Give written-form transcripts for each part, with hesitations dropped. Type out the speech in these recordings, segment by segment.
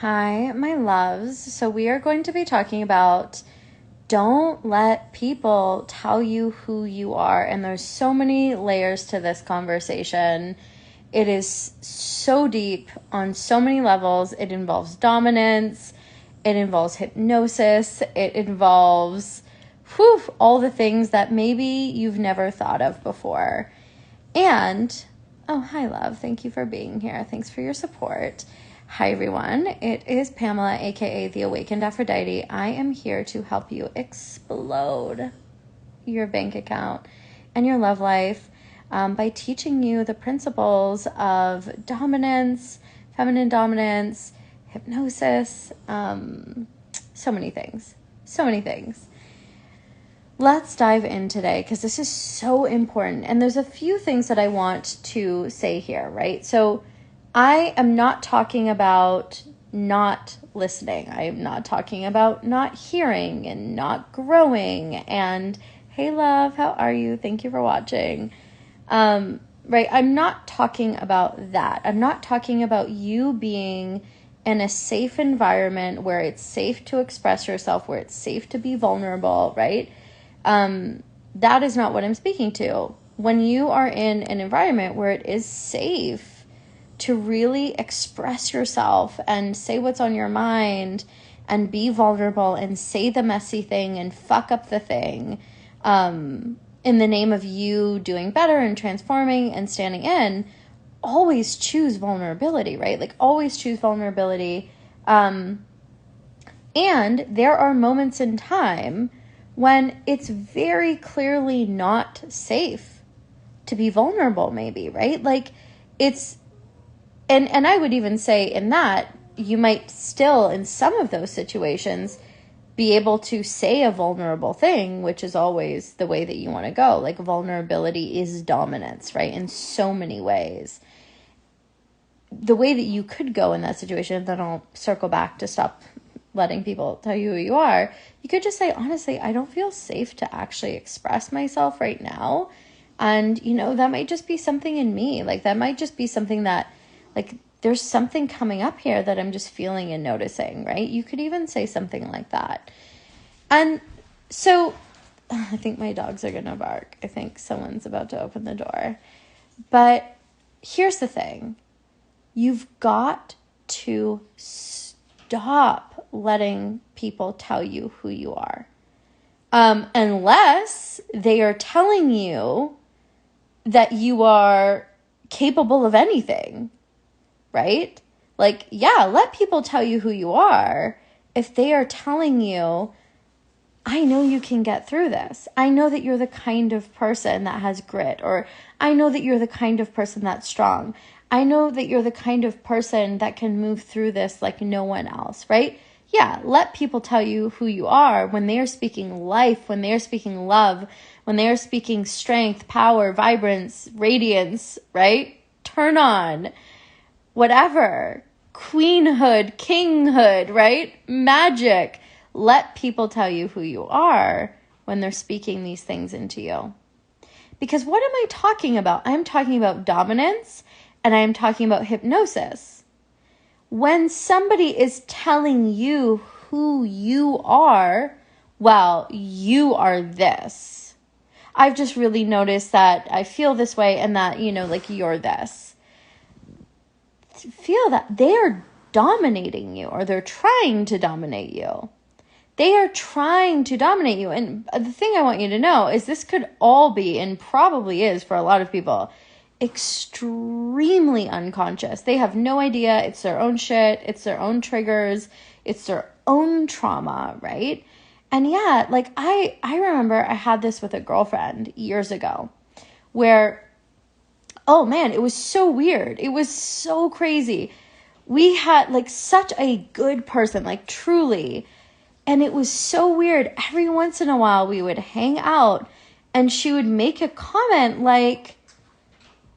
Hi, my loves. So we are going to be talking about don't let people tell you who you are. And there's so many layers to this conversation. It is so deep on so many levels. It involves dominance. It involves hypnosis. It involves all the things that maybe you've never thought of before. And, oh, hi, love. Thank you for being here. Thanks for your support. Hi, everyone. It is Pamela, aka the Awakened Aphrodite. I am here to help you explode your bank account and your love life by teaching you the principles of dominance, feminine dominance, hypnosis, so many things. Let's dive in today because this is so important. And there's a few things that I want to say here, right? So I am not talking about not listening. I am not talking about not hearing and not growing. And hey, love, how are you? Thank you for watching. Right? I'm not talking about that. I'm not talking about you being in a safe environment where it's safe to express yourself, where it's safe to be vulnerable, right? That is not what I'm speaking to. When you are in an environment where it is safe to really express yourself and say what's on your mind and be vulnerable and say the messy thing and fuck up the thing, in the name of you doing better and transforming and standing in, always choose vulnerability, right? Like always choose vulnerability. And there are moments in time when it's very clearly not safe to be vulnerable, maybe, right? Like it's, and I would even say in that, you might still, in some of those situations, be able to say a vulnerable thing, which is always the way that you want to go. Like vulnerability is dominance, right? In so many ways. The way that you could go in that situation, then I'll circle back to stop letting people tell you who you are. You could just say, honestly, I don't feel safe to actually express myself right now. And, that might just be something in me. Like that might just be something that, like, there's something coming up here that I'm just feeling and noticing, right? You could even say something like that. And so I think my dogs are going to bark. I think someone's about to open the door. But here's the thing. You've got to stop letting people tell you who you are. Unless they are telling you that you are capable of anything, right? Like, yeah, let people tell you who you are if they are telling you, I know you can get through this. I know that you're the kind of person that has grit, or I know that you're the kind of person that's strong. I know that you're the kind of person that can move through this like no one else, right? Yeah, let people tell you who you are when they are speaking life, when they are speaking love, when they are speaking strength, power, vibrance, radiance, right? Turn on, whatever, queenhood, kinghood, right? Magic. Let people tell you who you are when they're speaking these things into you. Because what am I talking about? I'm talking about dominance and I'm talking about hypnosis. When somebody is telling you who you are, well, you are this. I've just really noticed that I feel this way and that, like you're this. Feel that they are dominating you, or they're trying to dominate you. They are trying to dominate you. And the thing I want you to know is this could all be, and probably is for a lot of people, extremely unconscious. They have no idea. It's their own shit. It's their own triggers. It's their own trauma, right? And yeah, like I remember I had this with a girlfriend years ago where, oh man, it was so weird. It was so crazy. We had like such a good person, like truly. And it was so weird. Every once in a while we would hang out and she would make a comment like,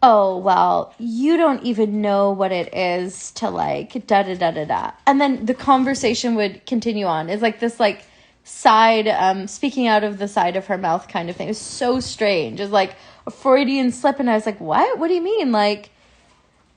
oh, well, you don't even know what it is to like da-da-da-da-da. And then the conversation would continue on. It's like this like side, speaking out of the side of her mouth kind of thing. It was so strange. It was like a Freudian slip. And I was like, what? What do you mean? Like,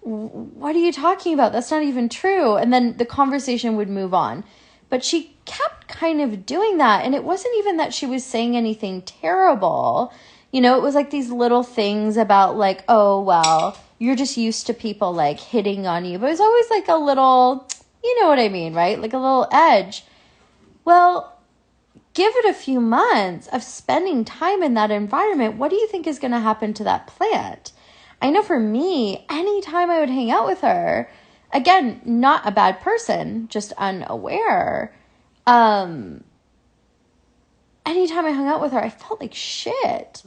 what are you talking about? That's not even true. And then the conversation would move on. But she kept kind of doing that. And it wasn't even that she was saying anything terrible. You know, it was like these little things about like, oh, well, you're just used to people like hitting on you. But it was always like a little, you know what I mean, right? Like a little edge. Well, give it a few months of spending time in that environment. What do you think is going to happen to that plant? I know for me, anytime I would hang out with her, again, not a bad person, just unaware. Anytime I hung out with her, I felt like shit,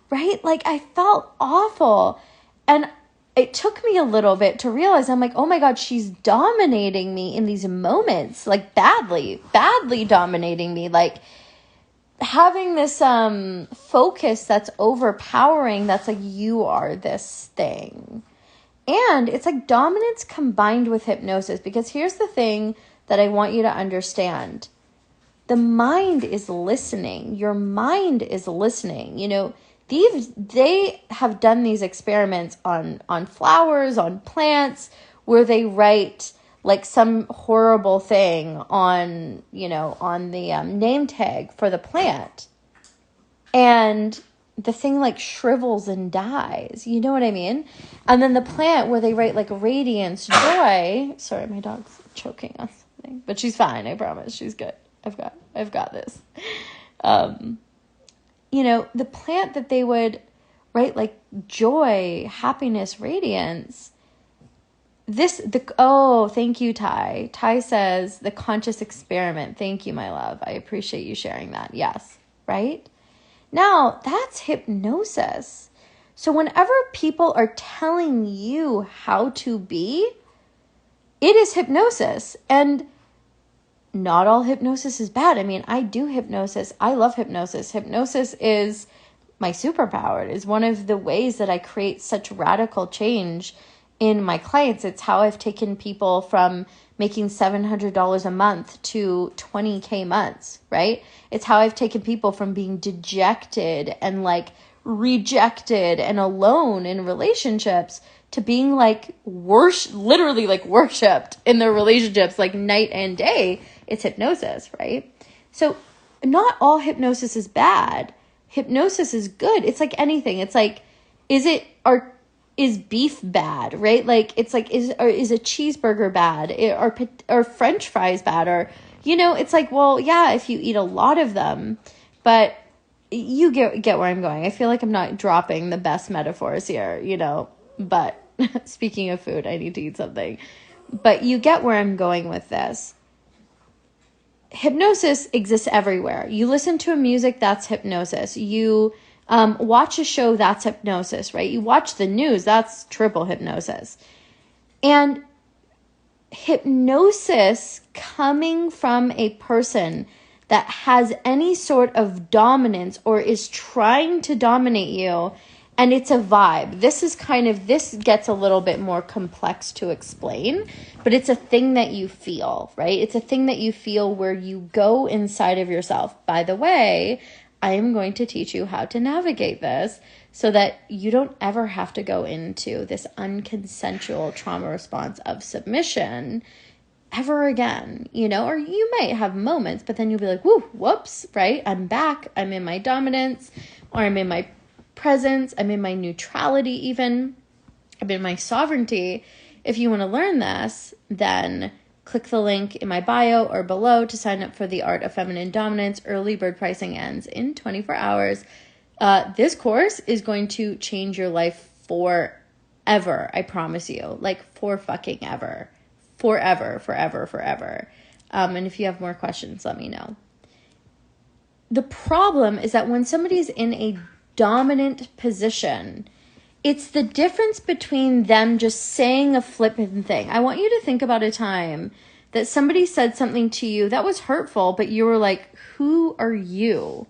right? Like I felt awful. And it took me a little bit to realize, I'm like, oh my God, she's dominating me in these moments, like badly dominating me. Like having this focus that's overpowering, that's like, you are this thing. And it's like dominance combined with hypnosis, because here's the thing that I want you to understand. The mind is listening. Your mind is listening. You know, they have done these experiments on flowers, on plants, where they write like some horrible thing on, you know, on the name tag for the plant. And the thing like shrivels and dies. You know what I mean? And then the plant where they write like radiance, joy. Sorry, my dog's choking on something, but she's fine. I promise. She's good. I've got this. You know, the plant that they would write like joy, happiness, radiance. Thank you, Ty. Ty says the conscious experiment. Thank you, my love. I appreciate you sharing that. Yes. Right? Now, that's hypnosis. So whenever people are telling you how to be, it is hypnosis. And not all hypnosis is bad. I mean, I do hypnosis. I love hypnosis. Hypnosis is my superpower. It is one of the ways that I create such radical change in my clients. It's how I've taken people from making $700 a month to 20K months, right? It's how I've taken people from being dejected and like rejected and alone in relationships to being like literally like worshipped in their relationships like night and day. It's hypnosis, right? So not all hypnosis is bad. Hypnosis is good. It's like anything. It's like, is beef bad, right? Like, it's like, is a cheeseburger bad? Or French fries bad? Or, you know, it's like, well, yeah, if you eat a lot of them, but you get where I'm going. I feel like I'm not dropping the best metaphors here, you know, but speaking of food, I need to eat something. But you get where I'm going with this. Hypnosis exists everywhere. You listen to a music, that's hypnosis. You watch a show, that's hypnosis, right? You watch the news, that's triple hypnosis. And hypnosis coming from a person that has any sort of dominance or is trying to dominate you, and it's a vibe. This gets a little bit more complex to explain, but it's a thing that you feel, right? It's a thing that you feel where you go inside of yourself. By the way, I am going to teach you how to navigate this so that you don't ever have to go into this unconsensual trauma response of submission ever again, you know, or you might have moments, but then you'll be like, whoops, right? I'm back. I'm in my dominance, or I'm in my presence. I'm in my neutrality even. I'm in my sovereignty. If you want to learn this, then click the link in my bio or below to sign up for the Art of Feminine Dominance. Early bird pricing ends in 24 hours. This course is going to change your life forever. I promise you, like for fucking ever. Forever. And if you have more questions, let me know. The problem is that when somebody's in a dominant position, it's the difference between them just saying a flippant thing. I want you to think about a time that somebody said something to you that was hurtful, but you were like, who are you?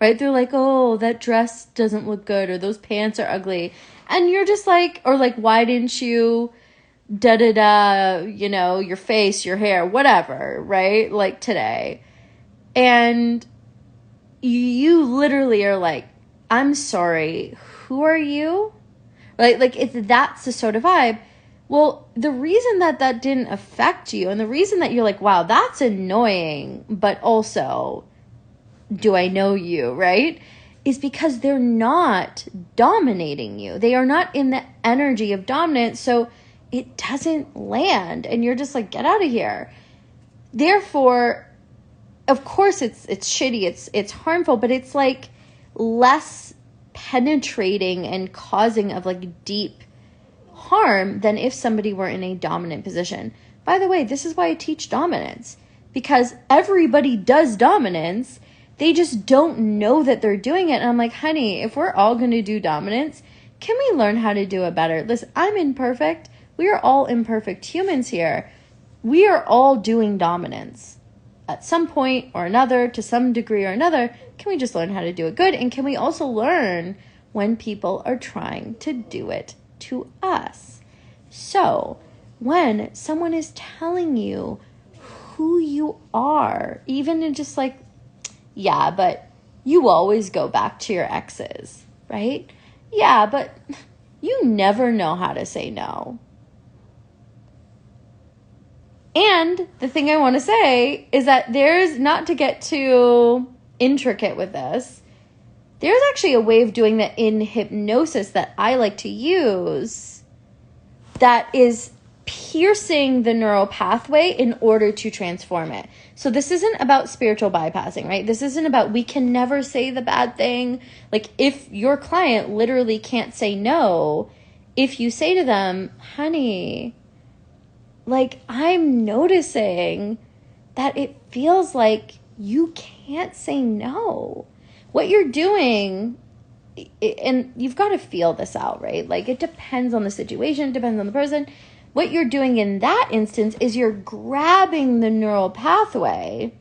Right? They're like, oh, that dress doesn't look good, or those pants are ugly. And you're just like, or like, why didn't you you know, your face, your hair, whatever, right? Like today. And you literally are like, I'm sorry, who are you? Like that's the sort of vibe. Well, the reason that didn't affect you, and the reason that you're like, wow, that's annoying, but also, do I know you, right? Is because they're not dominating you. They are not in the energy of dominance, so it doesn't land, and you're just like, get out of here. Therefore, of course, it's shitty, it's harmful, but it's like less penetrating and causing of like deep harm than if somebody were in a dominant position. By the way, this is why I teach dominance, because everybody does dominance. They just don't know that they're doing it. And I'm like, honey, if we're all going to do dominance, can we learn how to do it better? Listen, I'm imperfect. We are all imperfect humans here. We are all doing dominance at some point or another, to some degree or another. Can we just learn how to do it good? And can we also learn when people are trying to do it to us? So when someone is telling you who you are, even in just like, yeah, but you always go back to your exes, right? Yeah, but you never know how to say no. And the thing I want to say is that there's, not to get too intricate with this, there's actually a way of doing that in hypnosis that I like to use that is piercing the neural pathway in order to transform it. So this isn't about spiritual bypassing, right? This isn't about, we can never say the bad thing. Like if your client literally can't say no, if you say to them, honey, like I'm noticing that it feels like you can't say no. What you're doing, and you've got to feel this out, right? Like it depends on the situation, it depends on the person. What you're doing in that instance is you're grabbing the neural pathway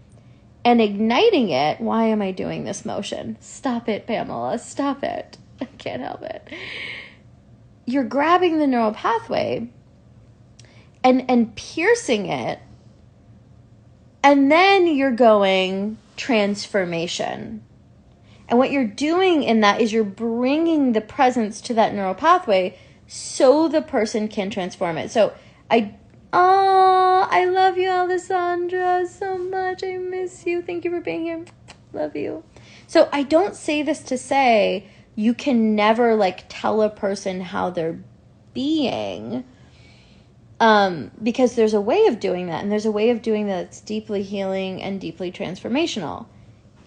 and igniting it. Why am I doing this motion? Stop it, Pamela. Stop it. I can't help it. You're grabbing the neural pathway and piercing it. And then you're going transformation. And what you're doing in that is you're bringing the presence to that neural pathway so the person can transform it. So I love you, Alessandra, so much. I miss you. Thank you for being here. Love you. So I don't say this to say you can never like tell a person how they're being, because there's a way of doing that, and there's a way of doing that that's deeply healing and deeply transformational.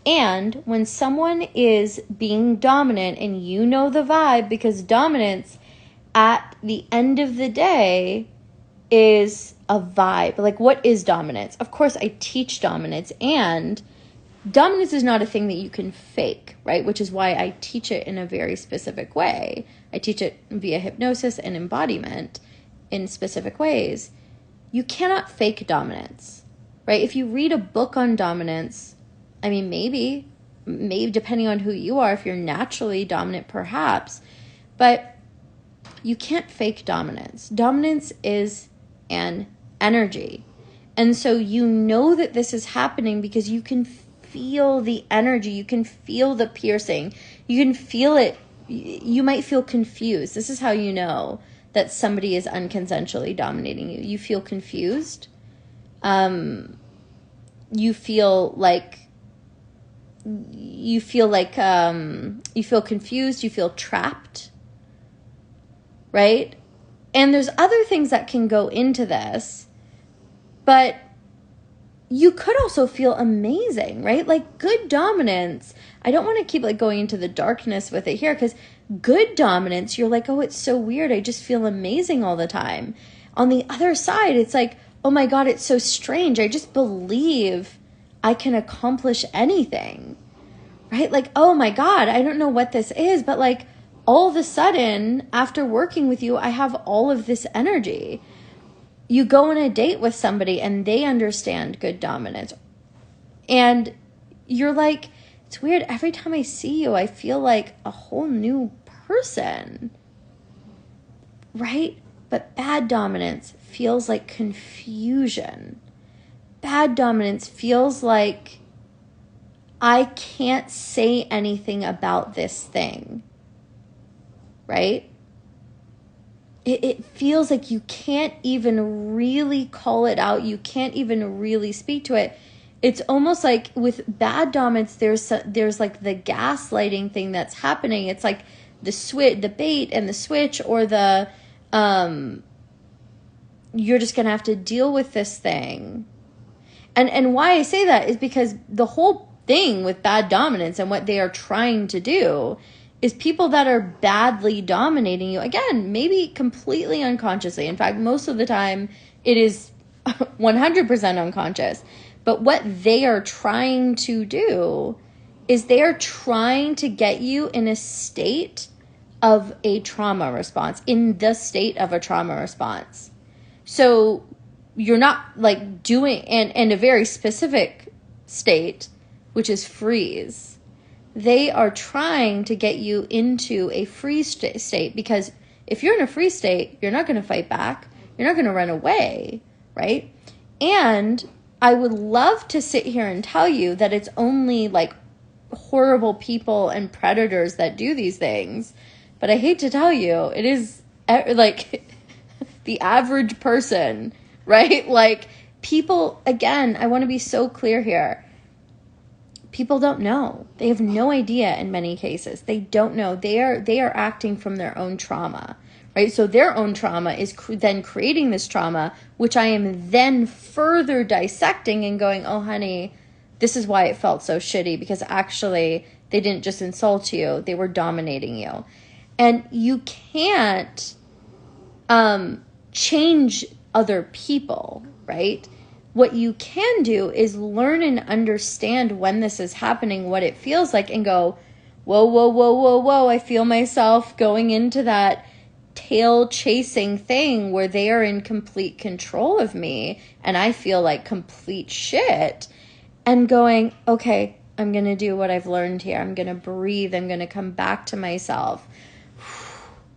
And when someone is being dominant and you know the vibe, because dominance at the end of the day is a vibe. Like, what is dominance? Of course, I teach dominance, and dominance is not a thing that you can fake, right? Which is why I teach it in a very specific way. I teach it via hypnosis and embodiment in specific ways. You cannot fake dominance, right? If you read a book on dominance, I mean, maybe depending on who you are, if you're naturally dominant, perhaps, but you can't fake dominance. Dominance is an energy. And so you know that this is happening because you can feel the energy. You can feel the piercing. You can feel it. You might feel confused. This is how you know that somebody is unconsensually dominating you. You feel confused. You feel confused. You feel trapped. Right? And there's other things that can go into this, but you could also feel amazing, right? Like good dominance. I don't want to keep like going into the darkness with it here, because good dominance, you're like, oh, it's so weird. I just feel amazing all the time. On the other side, it's like, oh my God, it's so strange. I just believe I can accomplish anything, right? Like, oh my God, I don't know what this is, but like, all of a sudden, after working with you, I have all of this energy. You go on a date with somebody and they understand good dominance. And you're like, it's weird. Every time I see you, I feel like a whole new person. Right? But bad dominance feels like confusion. Bad dominance feels like I can't say anything about this thing. Right? it feels like you can't even really call it out. You can't even really speak to it. It's almost like with bad dominance, there's like the gaslighting thing that's happening. It's like the bait and the switch, or the you're just gonna have to deal with this thing. And why I say that is because the whole thing with bad dominance and what they are trying to do is people that are badly dominating you, again, maybe completely unconsciously. In fact, most of the time it is 100% unconscious. But what they are trying to do is they are trying to get you in a state of a trauma response, in the state of a trauma response. So you're not like doing, in a very specific state, which is freeze. They are trying to get you into a freeze state, because if you're in a freeze state, you're not going to fight back. You're not going to run away, right? And I would love to sit here and tell you that it's only like horrible people and predators that do these things. But I hate to tell you, it is like the average person, right? Like people, again, I want to be so clear here. People don't know. They have no idea in many cases. They don't know. They are acting from their own trauma, right? So their own trauma is then creating this trauma, which I am then further dissecting and going, oh, honey, this is why it felt so shitty, because actually they didn't just insult you. They were dominating you. And you can't change other people, right? What you can do is learn and understand when this is happening, what it feels like, and go, whoa, whoa, whoa, whoa, whoa. I feel myself going into that tail chasing thing where they are in complete control of me and I feel like complete shit, and going, okay, I'm going to do what I've learned here. I'm going to breathe. I'm going to come back to myself,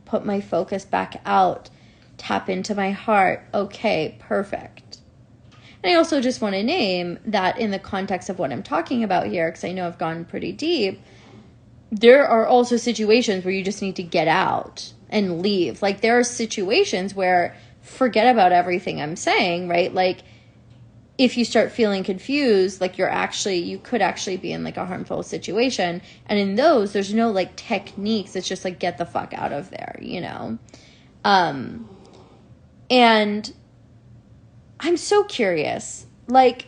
put my focus back out, tap into my heart. Okay, perfect. And I also just want to name that in the context of what I'm talking about here, because I know I've gone pretty deep, there are also situations where you just need to get out and leave. Like there are situations where forget about everything I'm saying, right? Like if you start feeling confused, like you could actually be in like a harmful situation. And in those, there's no like techniques. It's just like, get the fuck out of there, you know? And I'm so curious. Like,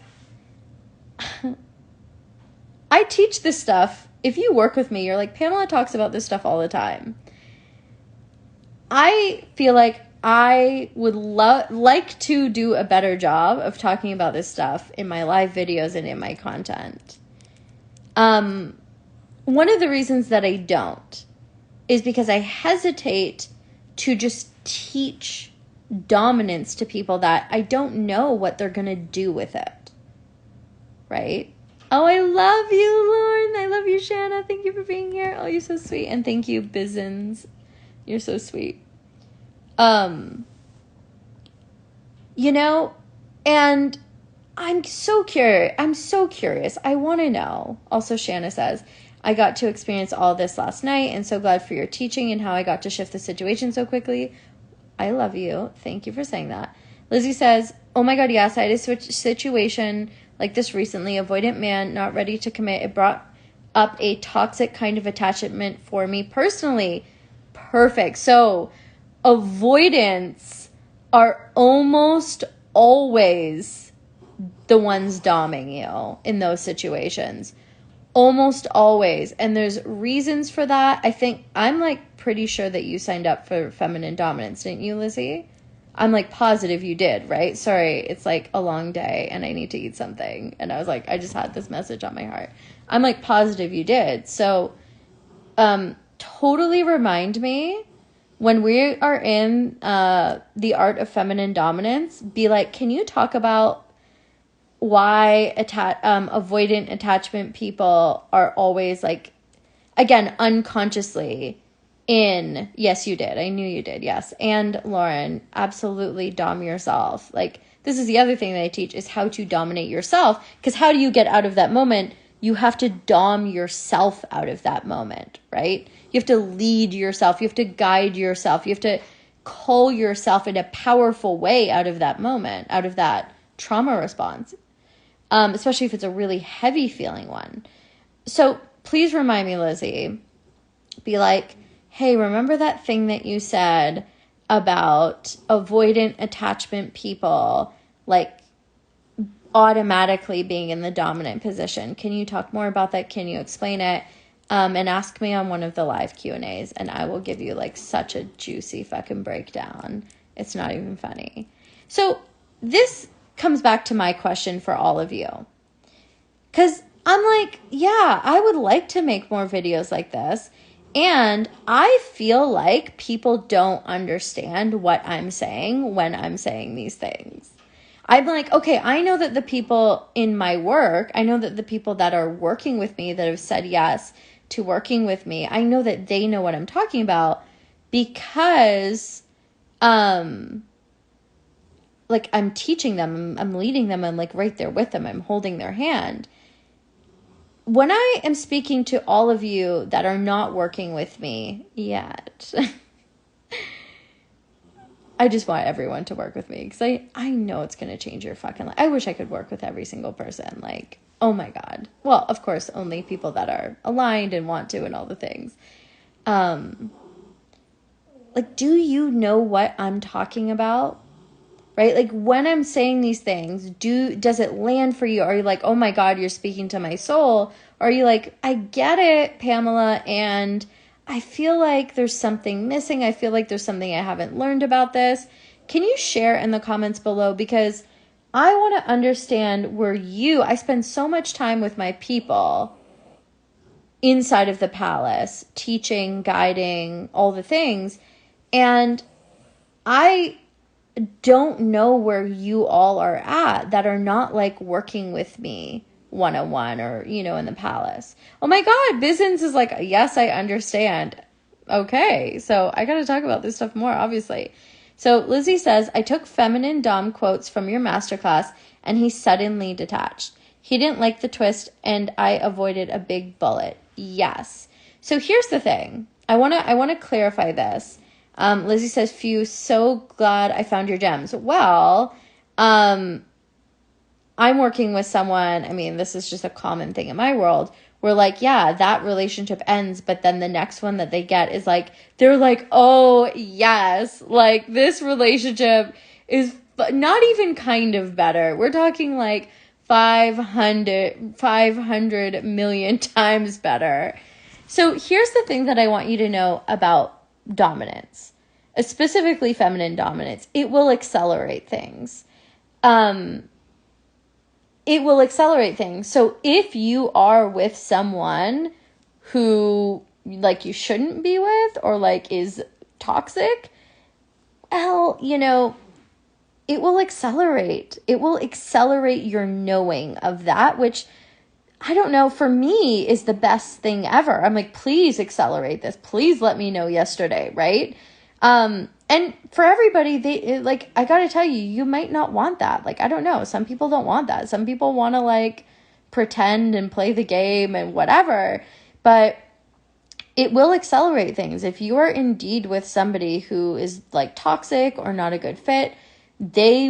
I teach this stuff. If you work with me, you're like, Pamela talks about this stuff all the time. I feel like I would like to do a better job of talking about this stuff in my live videos and in my content. One of the reasons that I don't is because I hesitate to just teach dominance to people that I don't know what they're going to do with it. Right? Oh, I love you, Lauren. I love you, Shanna. Thank you for being here. Oh, you're so sweet. And thank you, Bizens. You're so sweet. You know, and I'm so curious. I want to know. Also, Shanna says, I got to experience all this last night and so glad for your teaching and how I got to shift the situation so quickly. I love you. Thank you for saying that. Lizzie says, oh my God, yes, I had a situation like this recently. Avoidant man, not ready to commit. It brought up a toxic kind of attachment for me personally. Perfect. So avoidants are almost always the ones doming you in those situations. Almost always. And there's reasons for that. I think I'm like pretty sure that you signed up for feminine dominance, didn't you, Lizzie? I'm like positive you did, right? Sorry, it's like a long day and I need to eat something. And I was like, I just had this message on my heart. I'm like positive you did. So totally remind me when we are in the art of feminine dominance, be like, can you talk about why avoidant attachment people are always like, again, unconsciously in, yes, you did. I knew you did. Yes. And Lauren, absolutely dom yourself. Like, this is the other thing that I teach is how to dominate yourself. Because how do you get out of that moment? You have to dom yourself out of that moment, right? You have to lead yourself. You have to guide yourself. You have to cull yourself in a powerful way out of that moment, out of that trauma response, especially if it's a really heavy feeling one. So please remind me, Lizzie, be like, hey, remember that thing that you said about avoidant attachment people, like automatically being in the dominant position? Can you talk more about that? Can you explain it? And ask me on one of the live Q&As, and I will give you like such a juicy fucking breakdown. It's not even funny. So this comes back to my question for all of you. Because I'm like, yeah, I would like to make more videos like this. And I feel like people don't understand what I'm saying when I'm saying these things. I'm like, okay, I know that the people in my work, I know that the people that are working with me that have said yes to working with me, I know that they know what I'm talking about because, like I'm teaching them, I'm leading them, I'm like right there with them, I'm holding their hand. When I am speaking to all of you that are not working with me yet, I just want everyone to work with me because I know it's going to change your fucking life. I wish I could work with every single person. Like, oh my God. Well, of course, only people that are aligned and want to and all the things. Like, do you know what I'm talking about? Right? Like when I'm saying these things, does it land for you? Are you like, oh my God, you're speaking to my soul? Or are you like, I get it, Pamela, and I feel like there's something missing. I feel like there's something I haven't learned about this. Can you share in the comments below? Because I want to understand where I spend so much time with my people inside of the palace, teaching, guiding, all the things. And I don't know where you all are at that are not like working with me one-on-one or, in the palace. Oh my God, Bizens is like, yes, I understand. Okay, so I got to talk about this stuff more, obviously. So Lizzie says, I took feminine dom quotes from your masterclass and he suddenly detached. He didn't like the twist and I avoided a big bullet. Yes. So here's the thing. I want to clarify this. Lizzie says, phew, so glad I found your gems. Well, I'm working with someone, I mean, this is just a common thing in my world, where like, yeah, that relationship ends, but then the next one that they get is like, they're like, oh, yes, like this relationship is not even kind of better. We're talking like 500 million times better. So here's the thing that I want you to know about dominance, specifically feminine dominance. It will accelerate things. It will accelerate things. So if you are with someone who like you shouldn't be with or like is toxic, well, it will accelerate. It will accelerate your knowing of that, which I don't know, for me is the best thing ever. I'm like, please accelerate this. Please let me know yesterday, right? And for everybody, I gotta tell you, you might not want that. Like, I don't know. Some people don't want that. Some people want to like pretend and play the game and whatever, but it will accelerate things. If you are indeed with somebody who is like toxic or not a good fit, they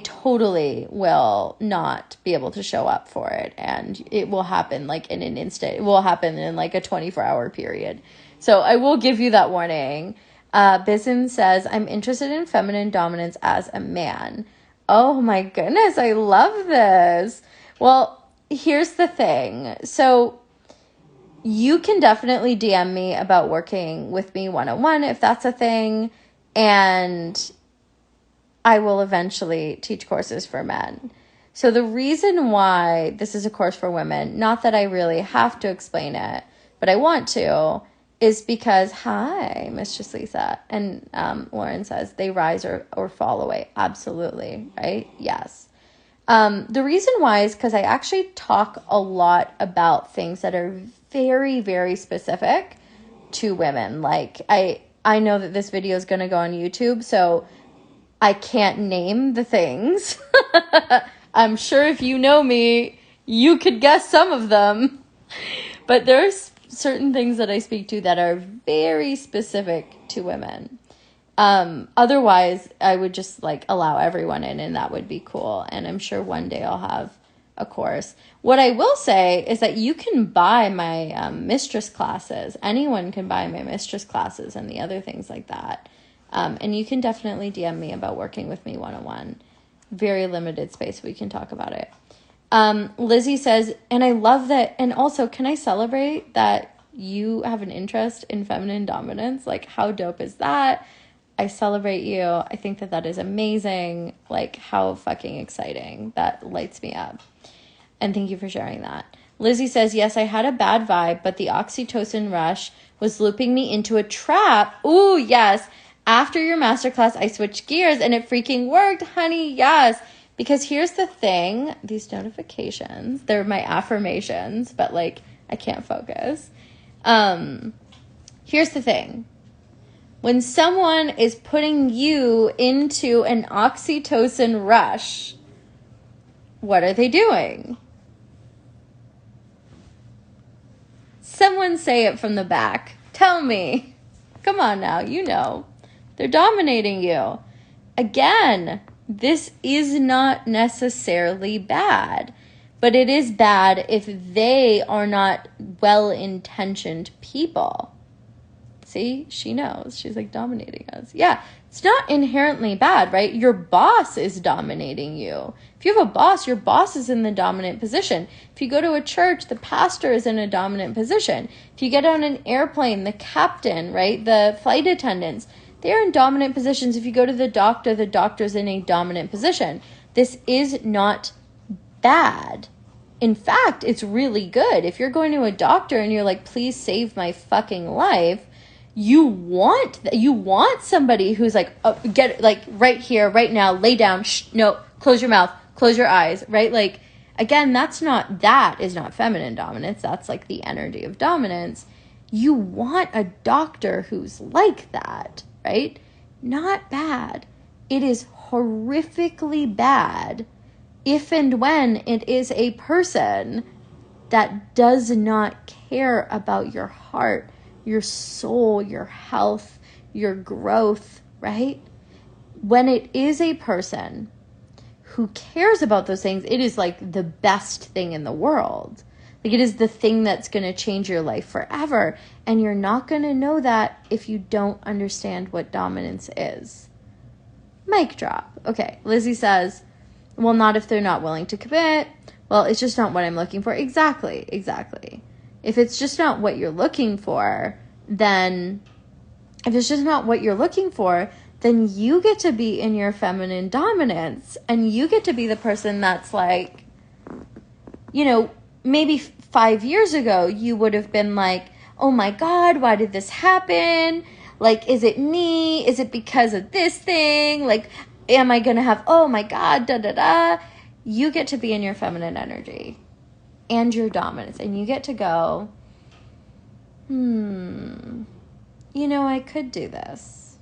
totally will not be able to show up for it. And it will happen like in an instant. It will happen in like a 24-hour period. So I will give you that warning. Bizen says, I'm interested in feminine dominance as a man. Oh my goodness, I love this. Well, here's the thing. So you can definitely DM me about working with me one-on-one if that's a thing. And I will eventually teach courses for men. So the reason why this is a course for women, not that I really have to explain it, but I want to, is because, hi, Mistress Lisa. And Lauren says, they rise or fall away. Absolutely, right? Yes. The reason why is because I actually talk a lot about things that are very, very specific to women. Like, I know that this video is going to go on YouTube, so I can't name the things. I'm sure if you know me, you could guess some of them. But there's certain things that I speak to that are very specific to women. Otherwise, I would just like allow everyone in, and that would be cool. And I'm sure one day I'll have a course. What I will say is that you can buy my mistress classes. Anyone can buy my mistress classes and the other things like that. And you can definitely DM me about working with me one-on-one. Very limited space. We can talk about it. Lizzie says, and I love that. And also, can I celebrate that you have an interest in feminine dominance? Like, how dope is that? I celebrate you. I think that that is amazing. Like, how fucking exciting. That lights me up. And thank you for sharing that. Lizzie says, yes, I had a bad vibe, but the oxytocin rush was looping me into a trap. Ooh, yes. After your masterclass, I switched gears and it freaking worked, honey. Yes. Because here's the thing. These notifications, they're my affirmations, but like, I can't focus. Here's the thing. When someone is putting you into an oxytocin rush, what are they doing? Someone say it from the back. Tell me. Come on now, you know. They're dominating you. Again, this is not necessarily bad, but it is bad if they are not well-intentioned people. See, she knows. She's like dominating us. Yeah, it's not inherently bad, right? Your boss is dominating you. If you have a boss, your boss is in the dominant position. If you go to a church, the pastor is in a dominant position. If you get on an airplane, the captain, right? The flight attendants, they're in dominant positions. If you go to the doctor's in a dominant position. This is not bad. In fact, it's really good. If you're going to a doctor and you're like, please save my fucking life, you want somebody who's like, oh, get like right here, right now, lay down. No, close your mouth, close your eyes, right? Like, again, that is not feminine dominance. That's like the energy of dominance. You want a doctor who's like that, right? Not bad. It is horrifically bad if and when it is a person that does not care about your heart, your soul, your health, your growth, right? When it is a person who cares about those things, it is like the best thing in the world. Like, it is the thing that's going to change your life forever. And you're not going to know that if you don't understand what dominance is. Mic drop. Okay, Lizzie says, well, not if they're not willing to commit. Well, it's just not what I'm looking for. Exactly. If it's just not what you're looking for, then you get to be in your feminine dominance, and you get to be the person that's like, you know, maybe 5 years ago, you would have been like, oh my God, why did this happen? Like, is it me? Is it because of this thing? Like, am I going to have, oh my God, You get to be in your feminine energy and your dominance, and you get to go, you know, I could do this.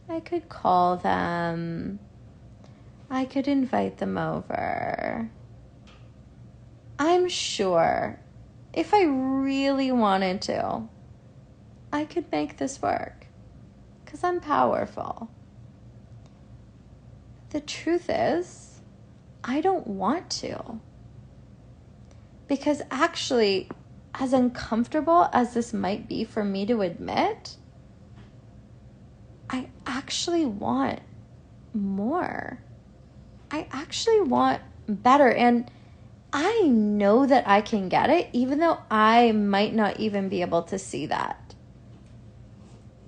I could call them. I could invite them over. I'm sure if I really wanted to, I could make this work because I'm powerful. The truth is, I don't want to. Because actually, as uncomfortable as this might be for me to admit, I actually want more. I actually want better. And I know that I can get it, even though I might not even be able to see that.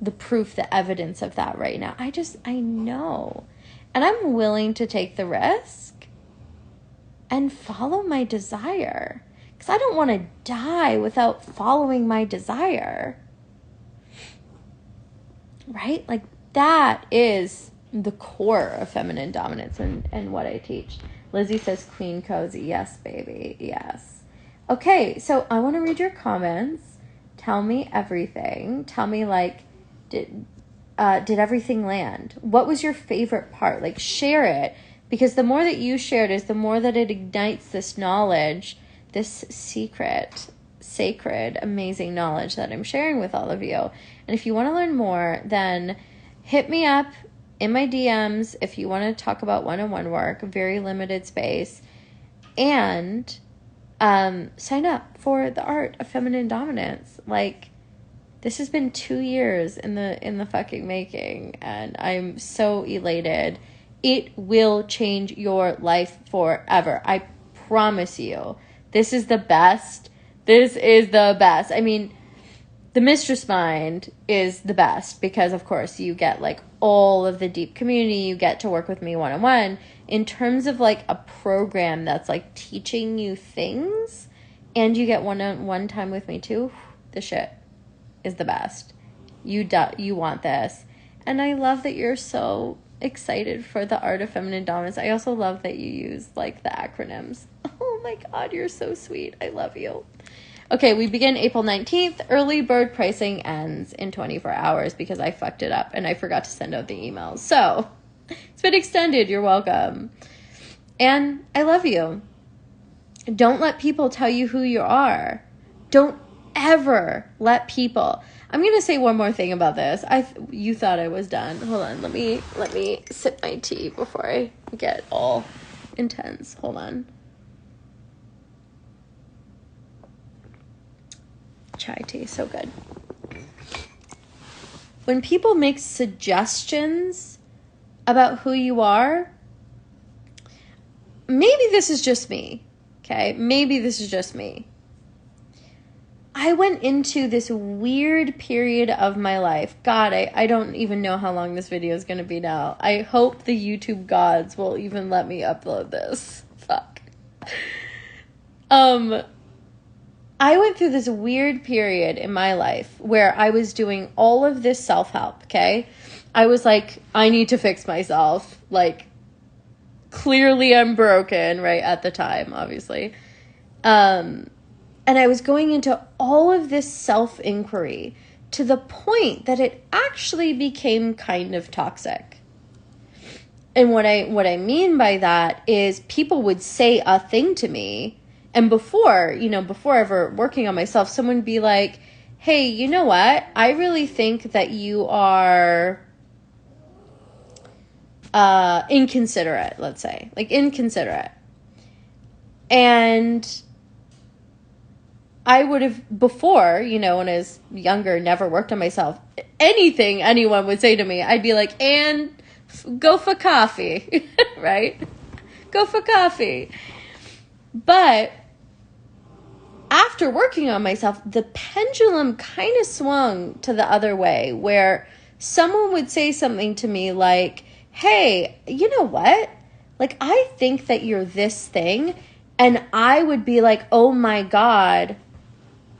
The proof, the evidence of that right now. I know. And I'm willing to take the risk and follow my desire. Because I don't want to die without following my desire. Right? Like, that is the core of feminine dominance and what I teach. Lizzie says, Queen Cozy. Yes, baby. Yes. Okay, so I want to read your comments. Tell me everything. Tell me, like, did everything land? What was your favorite part? Like, share it. Because the more that you share it is the more that it ignites this knowledge, this secret sacred, amazing knowledge that I'm sharing with all of you. And if you want to learn more, then hit me up in my DMs if you want to talk about one-on-one work, very limited space, and sign up for the art of feminine dominance. Like, this has been 2 years in the fucking making, and I'm so elated. It will change your life forever. I promise you. This is the best. This is the best. I mean, the Mistress Mind is the best because, of course, you get like all of the deep community. You get to work with me one-on-one. In terms of like a program that's like teaching you things, and you get one-on-one time with me too, the shit is the best. You want this. And I love that you're so excited for the art of feminine dominance. I also love that you use like the acronyms. Oh my God, you're so sweet. I love you. Okay, we begin April 19th. Early bird pricing ends in 24 hours because I fucked it up and I forgot to send out the emails. So it's been extended. You're welcome. And I love you. Don't let people tell you who you are. Don't ever let people. I'm going to say one more thing about this. You thought I was done. Hold on. Let me sip my tea before I get all intense. Hold on. Chai tea, so good. When people make suggestions about who you are, maybe this is just me. Okay? Maybe this is just me. I went into this weird period of my life. God, I don't even know how long this video is going to be now. I hope the YouTube gods will even let me upload this. Fuck. I went through this weird period in my life where I was doing all of this self-help, okay? I was like, I need to fix myself. Like, clearly I'm broken, right, at the time, obviously. And I was going into all of this self-inquiry to the point that it actually became kind of toxic. And what I mean by that is people would say a thing to me, and before ever working on myself, someone would be like, hey, you know what? I really think that you are inconsiderate, let's say. Like, inconsiderate. And I would have, before, when I was younger, never worked on myself, anything anyone would say to me, I'd be like, and go for coffee, right? Go for coffee. But after working on myself, the pendulum kind of swung to the other way, where someone would say something to me like, hey, you know what? Like, I think that you're this thing. And I would be like, oh my God,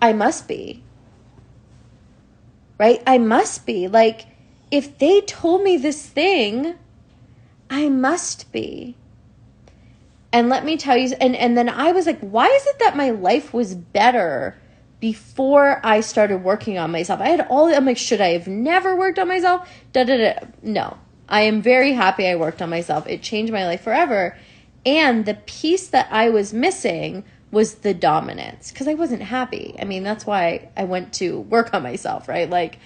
I must be. Right? I must be. Like, if they told me this thing, I must be. And let me tell you, and then I was like, why is it that my life was better before I started working on myself? I'm like, should I have never worked on myself? No, I am very happy I worked on myself. It changed my life forever. And the piece that I was missing was the dominance, because I wasn't happy. I mean, that's why I went to work on myself, right? Like,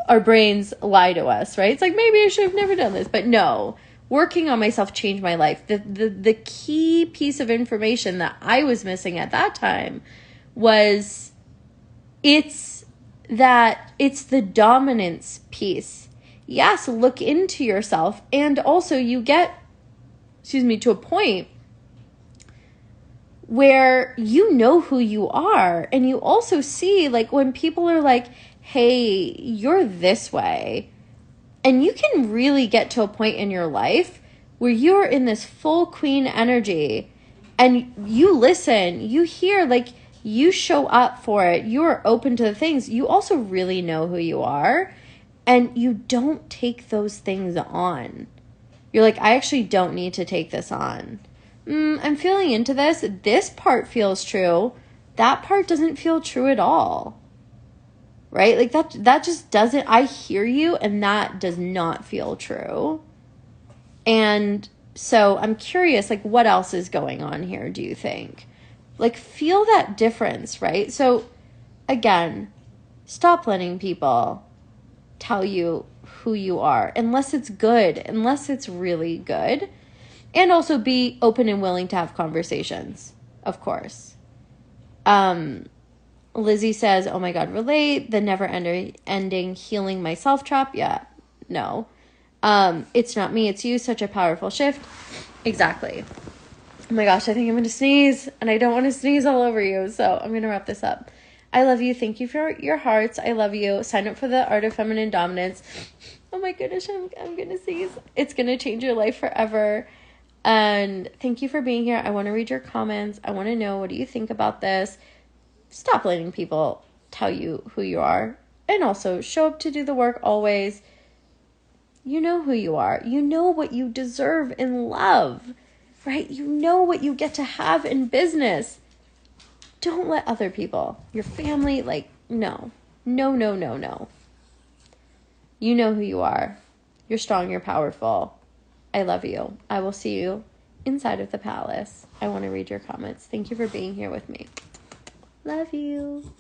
our brains lie to us, right? It's like, maybe I should have never done this, but no. Working on myself changed my life. The key piece of information that I was missing at that time was it's the dominance piece. Yes, look into yourself, and also you get, to a point where you know who you are, and you also see, like, when people are like, hey, you're this way, and you can really get to a point in your life where you're in this full queen energy, and you listen, you hear, like, you show up for it, you're open to the things, you also really know who you are, and you don't take those things on. You're like, I actually don't need to take this on. I'm feeling into this. This part feels true. That part doesn't feel true at all. Right? Like, that just doesn't, I hear you, and that does not feel true. And so I'm curious, like, what else is going on here, do you think? Like, feel that difference, right? So again, stop letting people tell you who you are unless it's good, unless it's really good. And also be open and willing to have conversations, of course. Lizzie says, oh my God, relate. The never ending healing myself trap. Yeah, no. It's not me, it's you. Such a powerful shift. Exactly. Oh my gosh, I think I'm going to sneeze, and I don't want to sneeze all over you, so I'm going to wrap this up. I love you. Thank you for your hearts. I love you. Sign up for the Art of Feminine Dominance. Oh my goodness, I'm going to sneeze. It's going to change your life forever. And thank you for being here. I want to read your comments. I want to know, what do you think about this? Stop letting people tell you who you are. And also, show up to do the work always. You know who you are. You know what you deserve in love, right? You know what you get to have in business. Don't let other people, your family, no. No, no, no, no. You know who you are. You're strong, you're powerful. I love you. I will see you inside of the palace. I want to read your comments. Thank you for being here with me. Love you.